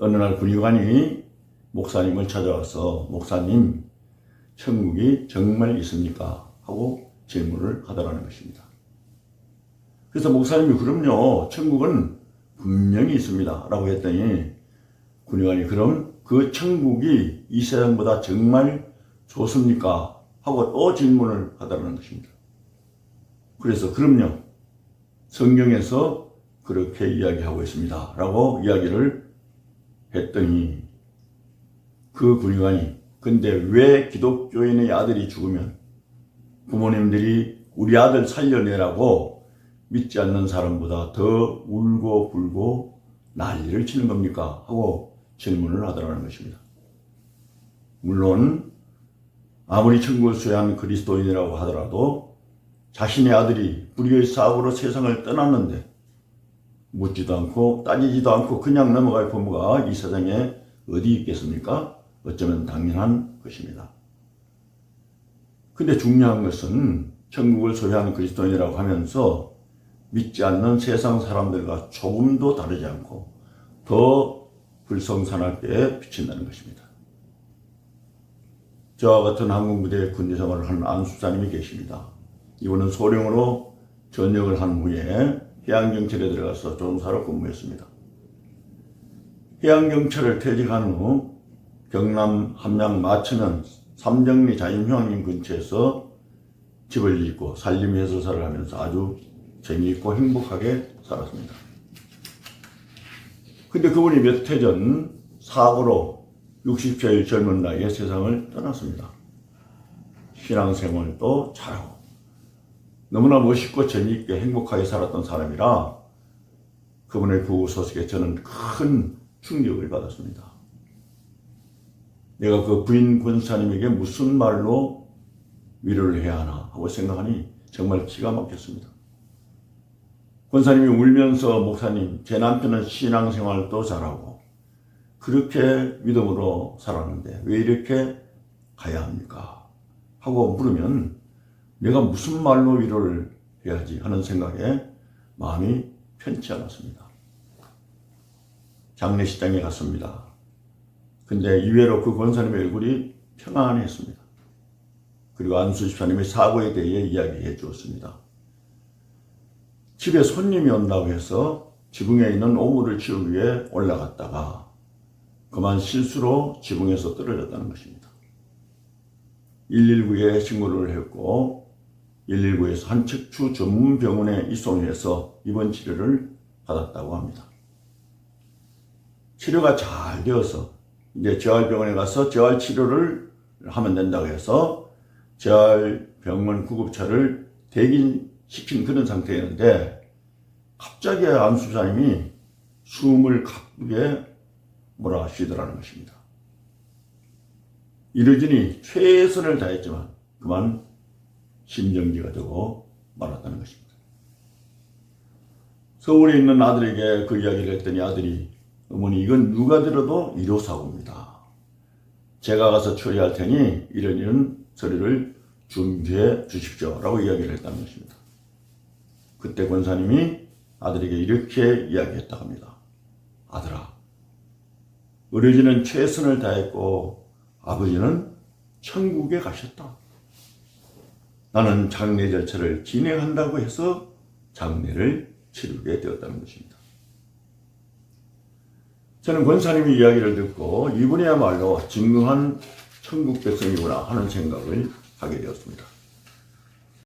어느 날 군의관이 목사님을 찾아와서 목사님, 천국이 정말 있습니까? 하고 질문을 하더라는 것입니다. 그래서 목사님이 그럼요, 천국은 분명히 있습니다 라고 했더니 군의관이 그럼 그 천국이 이 세상보다 정말 좋습니까? 하고 또 질문을 하더라는 것입니다. 그래서 그럼요, 성경에서 그렇게 이야기하고 있습니다 라고 이야기를 했더니 그 군의관이 근데 왜 기독교인의 아들이 죽으면 부모님들이 우리 아들 살려내라고 믿지 않는 사람보다 더 울고 불고 난리를 치는 겁니까? 하고 질문을 하더라는 것입니다. 물론 아무리 천국을 소유한 그리스도인이라고 하더라도 자신의 아들이 불의의 사고로 세상을 떠났는데 묻지도 않고 따지지도 않고 그냥 넘어갈 부모가 이 세상에 어디 있겠습니까? 어쩌면 당연한 것입니다. 근데 중요한 것은 천국을 소유한 그리스도인이라고 하면서 믿지 않는 세상 사람들과 조금도 다르지 않고 더 불성산하게 비친다는 것입니다. 저와 같은 항공부대에 군대생활을 하는 안수사님이 계십니다. 이분은 소령으로 전역을 한 후에 해양경찰에 들어가서 조종사로 근무했습니다. 해양경찰을 퇴직한 후 경남 함양 마천면 삼정리 자연휴양림 근처에서 집을 짓고 산림 해설사를 하면서 아주 재미있고 행복하게 살았습니다. 근데 그분이 몇 해 전 사고로 60세의 젊은 나이에 세상을 떠났습니다. 신앙생활도 잘하고 너무나 멋있고 재미있게 행복하게 살았던 사람이라 그분의 부고 소식에 저는 큰 충격을 받았습니다. 내가 그 부인 권사님에게 무슨 말로 위로를 해야 하나 하고 생각하니 정말 기가 막혔습니다. 권사님이 울면서 목사님, 제 남편은 신앙생활도 잘하고 그렇게 믿음으로 살았는데 왜 이렇게 가야 합니까? 하고 물으면 내가 무슨 말로 위로를 해야지 하는 생각에 마음이 편치 않았습니다. 장례식장에 갔습니다. 근데 이외로 그 권사님의 얼굴이 평안했습니다. 그리고 안수 집사님의 사고에 대해 이야기해 주었습니다. 집에 손님이 온다고 해서 지붕에 있는 오물을 치우기 위해 올라갔다가 그만 실수로 지붕에서 떨어졌다는 것입니다. 119에 신고를 했고 119에서 한 척추 전문 병원에 입송을 해서 입원 치료를 받았다고 합니다. 치료가 잘 되어서 이제 재활병원에 가서 재활 치료를 하면 된다고 해서 재활병원 구급차를 대기시킨 그런 상태였는데 갑자기 안수사님이 숨을 가쁘게 몰아쉬더라는 것입니다. 이러지니 최선을 다했지만 그만 심정지가 되고 말았다는 것입니다. 서울에 있는 아들에게 그 이야기를 했더니 아들이 어머니 이건 누가 들어도 일호사고입니다. 제가 가서 처리할 테니 이런 서류를 준비해 주십시오 라고 이야기를 했다는 것입니다. 그때 권사님이 아들에게 이렇게 이야기했다고 합니다. 아들아, 어려지는 최선을 다했고 아버지는 천국에 가셨다. 나는 장례 절차를 진행한다고 해서 장례를 치르게 되었다는 것입니다. 저는 권사님의 이야기를 듣고 이분이야말로 진정한 천국 백성이구나 하는 생각을 하게 되었습니다.